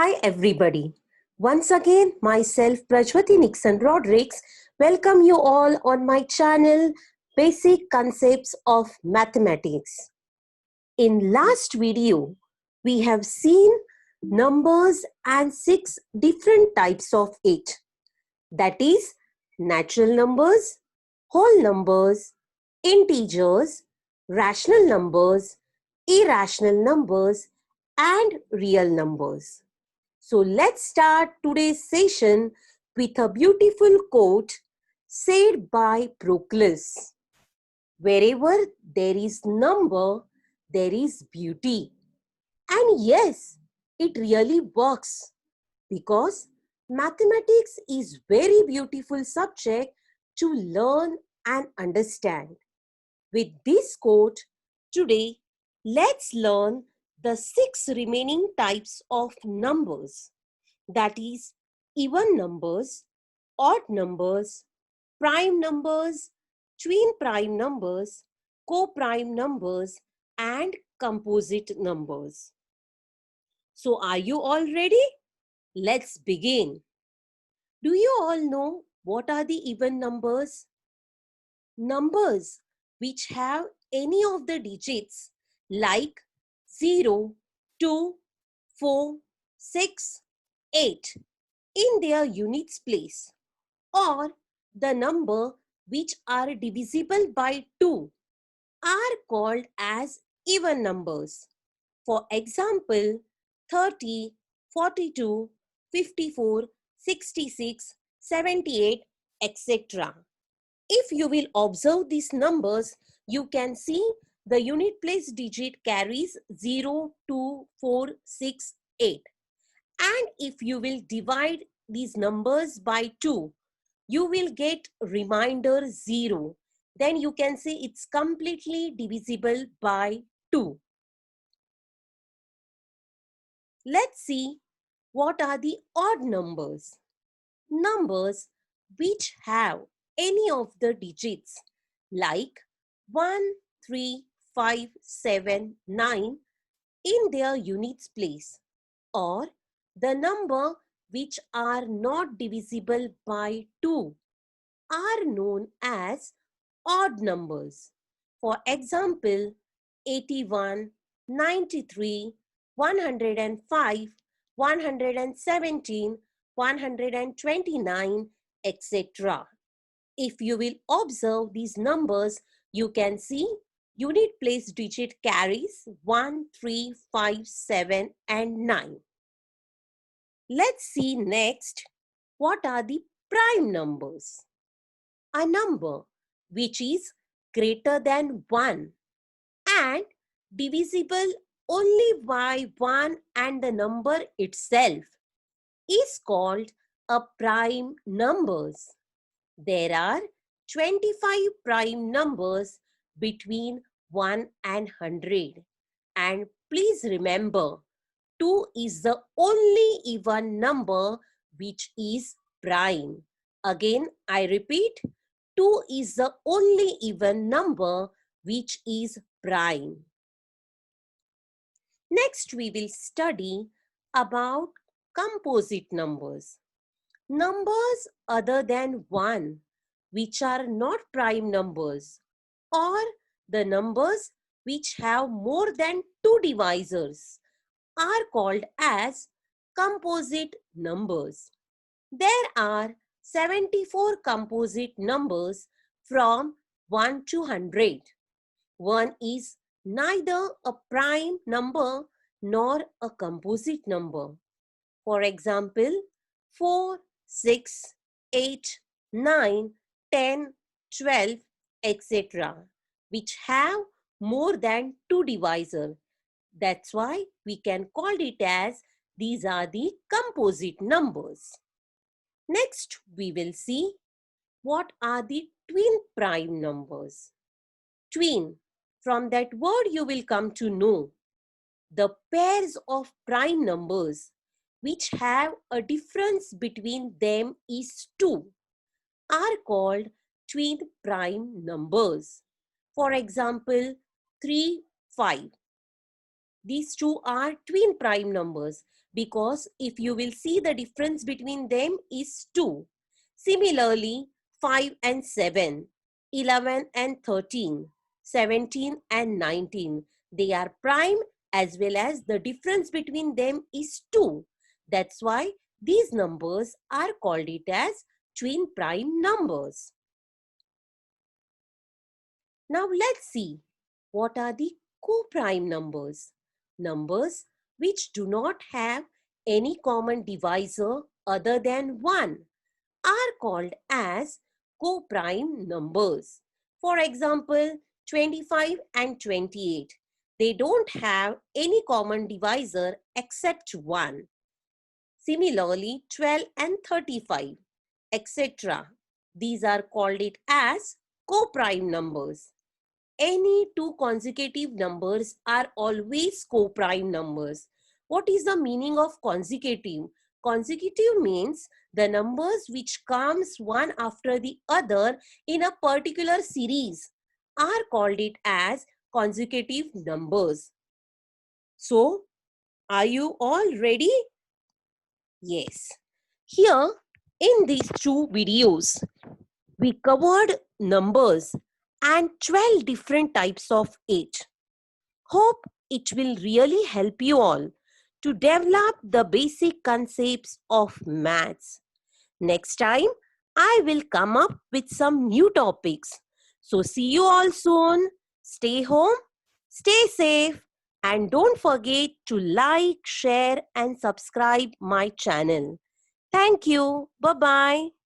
Hi everybody. Once again, myself Prajwati Nixon Rodrigues welcome you all on my channel Basic Concepts of Mathematics. In last video, we have seen numbers and 6 different types of it. That is natural numbers, whole numbers, integers, rational numbers, irrational numbers and real numbers. So let's start today's session with a beautiful quote said by Proclus. Wherever there is number, there is beauty. And yes, it really works because mathematics is very beautiful subject to learn and understand. With this quote, today let's learn the 6 remaining types of numbers. That is even numbers, odd numbers, prime numbers, twin prime numbers, co-prime numbers and composite numbers. So are you all ready? Let's begin. Do you all know what are the even numbers? Numbers which have any of the digits like 0, 2, 4, 6, 8 in their units place, or the number which are divisible by 2 are called as even numbers. For example, 30, 42, 54, 66, 78, etc. If you will observe these numbers, you can see the unit place digit carries 0, 2, 4, 6, 8. And if you will divide these numbers by 2, you will get remainder 0. Then you can say it's completely divisible by 2. Let's see what are the odd numbers. Numbers which have any of the digits like 1, 3, 5, 7, 9 in their units place, or the number which are not divisible by 2 are known as odd numbers. For example, 81, 93, 105, 117, 129, etc. If you will observe these numbers, you can see unit place digit carries 1, 3, 5, 7 and 9. Let's see next what are the prime numbers. A number which is greater than 1 and divisible only by 1 and the number itself is called a prime numbers. There are 25 prime numbers between 1 and 100. And please remember, 2 is the only even number which is prime. Again, I repeat, 2 is the only even number which is prime. Next, we will study about composite numbers. Numbers other than 1, which are not prime numbers, or the numbers which have more than 2 divisors are called as composite numbers. There are 74 composite numbers from 1 to 100. 1 is neither a prime number nor a composite number. For example, 4, 6, 8, 9, 10, 12, etc., which have more than 2 divisors. That's why we can call it as these are the composite numbers. Next, we will see what are the twin prime numbers. Twin, from that word you will come to know the pairs of prime numbers which have a difference between them is 2 are called twin prime numbers. For example, 3, 5. These two are twin prime numbers, because if you will see, the difference between them is 2. Similarly, 5 and 7, 11 and 13, 17 and 19, they are prime, as well as the difference between them is 2. That's why these numbers are called it as twin prime numbers. Now let's see what are the co-prime numbers. Numbers which do not have any common divisor other than 1 are called as co-prime numbers. For example, 25 and 28. They don't have any common divisor except 1. Similarly, 12 and 35, etc. These are called it as co-prime numbers. Any two consecutive numbers are always co-prime numbers. What is the meaning of consecutive? Consecutive means the numbers which comes one after the other in a particular series are called it as consecutive numbers. So, are you all ready? Yes. Here in these two videos, we covered numbers and 12 different types of age. Hope it will really help you all to develop the basic concepts of maths. Next time, I will come up with some new topics. So see you all soon. Stay home, stay safe, and don't forget to like, share, and subscribe my channel. Thank you. Bye-bye.